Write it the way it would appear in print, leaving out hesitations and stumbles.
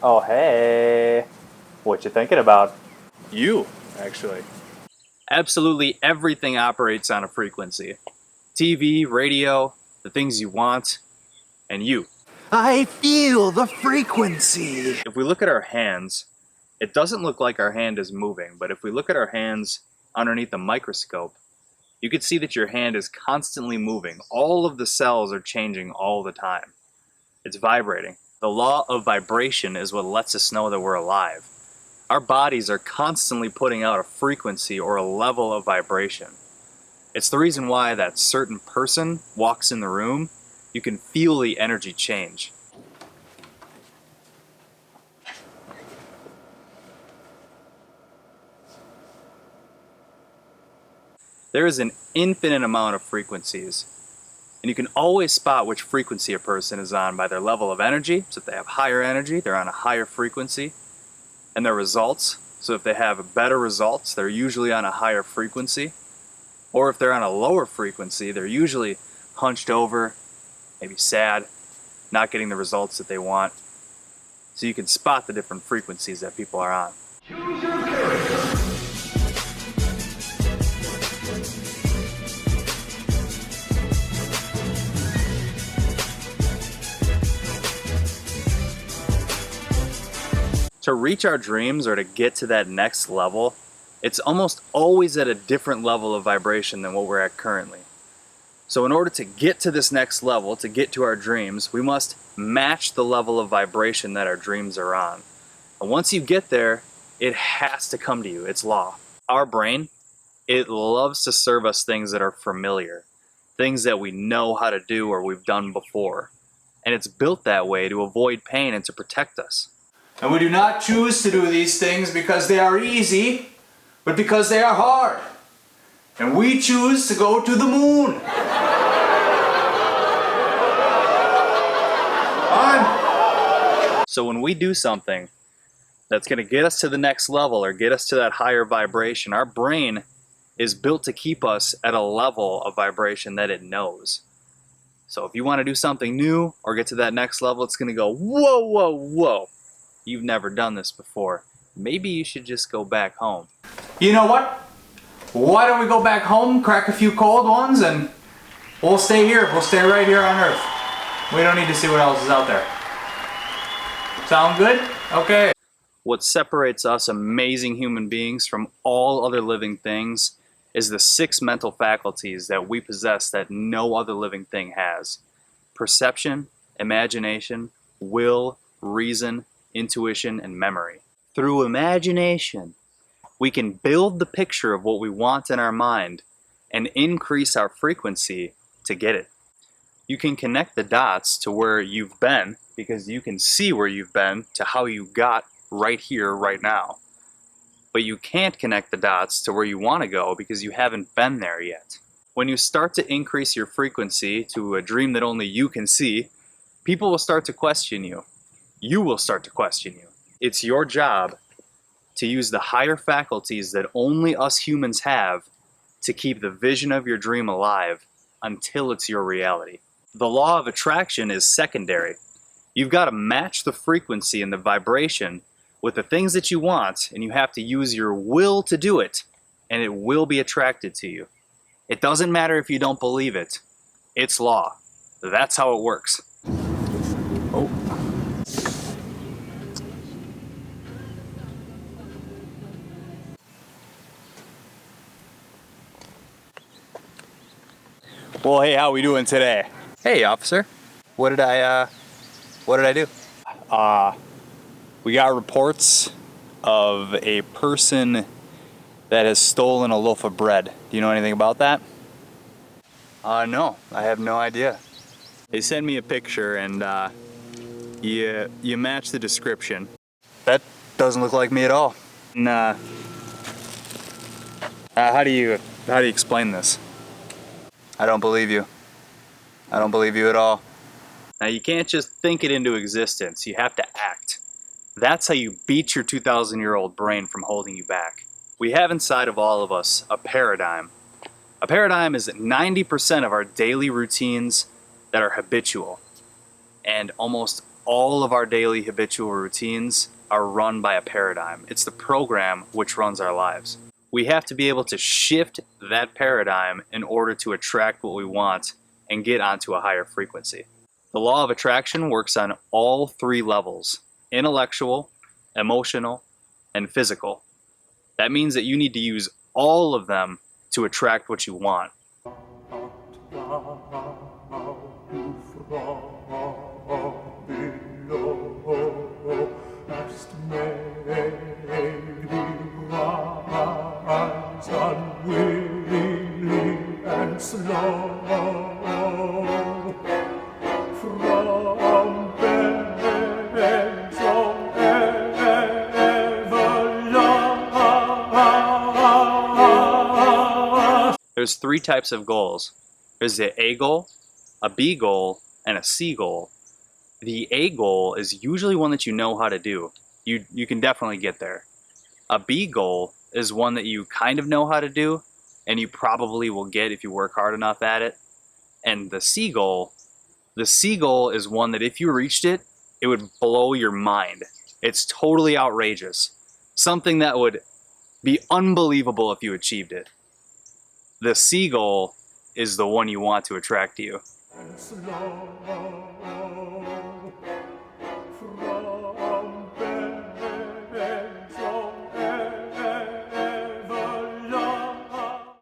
Oh, hey. What you thinking about? You, actually. Absolutely everything operates on a frequency. TV, radio, the things you want, and you. I feel the frequency. If we look at our hands, it doesn't look like our hand is moving, but if we look at our hands underneath a microscope, you can see that your hand is constantly moving. All of the cells are changing all the time. It's vibrating. The law of vibration is what lets us know that we're alive. Our bodies are constantly putting out a frequency or a level of vibration. It's the reason why that certain person walks in the room, you can feel the energy change. There is an infinite amount of frequencies, and you can always spot which frequency a person is on by their level of energy. So if they have higher energy, they're on a higher frequency, and their results. So if they have better results, they're usually on a higher frequency. Or if they're on a lower frequency, they're usually hunched over, maybe sad, not getting the results that they want. So you can spot the different frequencies that people are on. Choose your character. To reach our dreams or to get to that next level, it's almost always at a different level of vibration than what we're at currently. So in order to get to this next level, to get to our dreams, we must match the level of vibration that our dreams are on. And once you get there, it has to come to you. It's law. Our brain, it loves to serve us things that are familiar, things that we know how to do or we've done before. And it's built that way to avoid pain and to protect us. And we do not choose to do these things because they are easy, but because they are hard. And we choose to go to the moon. So when we do something that's going to get us to the next level or get us to that higher vibration, our brain is built to keep us at a level of vibration that it knows. So if you want to do something new or get to that next level, it's going to go, whoa, whoa, whoa. You've never done this before. Maybe you should just go back home. You know what? Why don't we go back home, crack a few cold ones, and we'll stay here. We'll stay right here on Earth. We don't need to see what else is out there. Sound good? Okay. What separates us amazing human beings from all other living things is the 6 mental faculties that we possess that no other living thing has. Perception, imagination, will, reason, intuition, and memory. Through imagination, we can build the picture of what we want in our mind and increase our frequency to get it. You can connect the dots to where you've been because you can see where you've been to how you got right here, right now. But you can't connect the dots to where you want to go because you haven't been there yet. When you start to increase your frequency to a dream that only you can see, people will start to question you. You will start to question you. It's your job to use the higher faculties that only us humans have to keep the vision of your dream alive until it's your reality. The law of attraction is secondary. You've got to match the frequency and the vibration with the things that you want, and you have to use your will to do it, and it will be attracted to you. It doesn't matter if you don't believe it. It's law. That's how it works. Oh. Well, hey, how we doing today? Hey, officer. What did I do? We got reports of a person that has stolen a loaf of bread. Do you know anything about that? No, I have no idea. They sent me a picture and you match the description. That doesn't look like me at all. And, how do you explain this? I don't believe you. I don't believe you at all. Now you can't just think it into existence, you have to act. That's how you beat your 2,000-year-old brain from holding you back. We have inside of all of us a paradigm. A paradigm is 90% of our daily routines that are habitual. And almost all of our daily habitual routines are run by a paradigm. It's the program which runs our lives. We have to be able to shift that paradigm in order to attract what we want and get onto a higher frequency. The law of attraction works on all three levels: intellectual, emotional, and physical. That means that you need to use all of them to attract what you want. There's three types of goals. There's the A goal, a B goal, and a C goal. The A goal is usually one that you know how to do. You can definitely get there. A B goal is one that you kind of know how to do, and you probably will get if you work hard enough at it. And the C goal is one that if you reached it, it would blow your mind. It's totally outrageous. Something that would be unbelievable if you achieved it. The C goal is the one you want to attract to you.